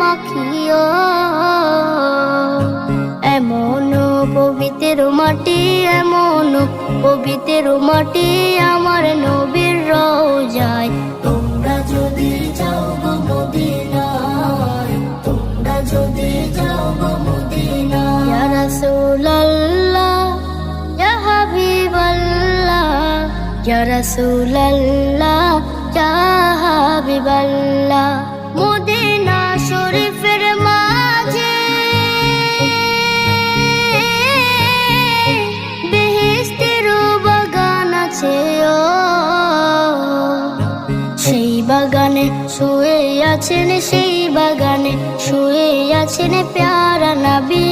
মাখিও। এমন পবিত্র মাটি, এমন পবিত্র মাটি আমার নবীর রওজায়। তোমরা যদি যাও গো মদিনায়, তোমরা যদি যাও গো মদিনায়। ইয়া রাসূলুল্লাহ, ইয়া হাবিবাল্লাহ, ইয়া রাসূলুল্লাহ, ইয়া হাবিবাল্লাহ। মদিনা শরীফের মাঝে বেহেশতের বাগান আছে ও, সেই বাগানে শুয়ে আছেন, সেই বাগানে শুয়ে আছেন প্যারা নবী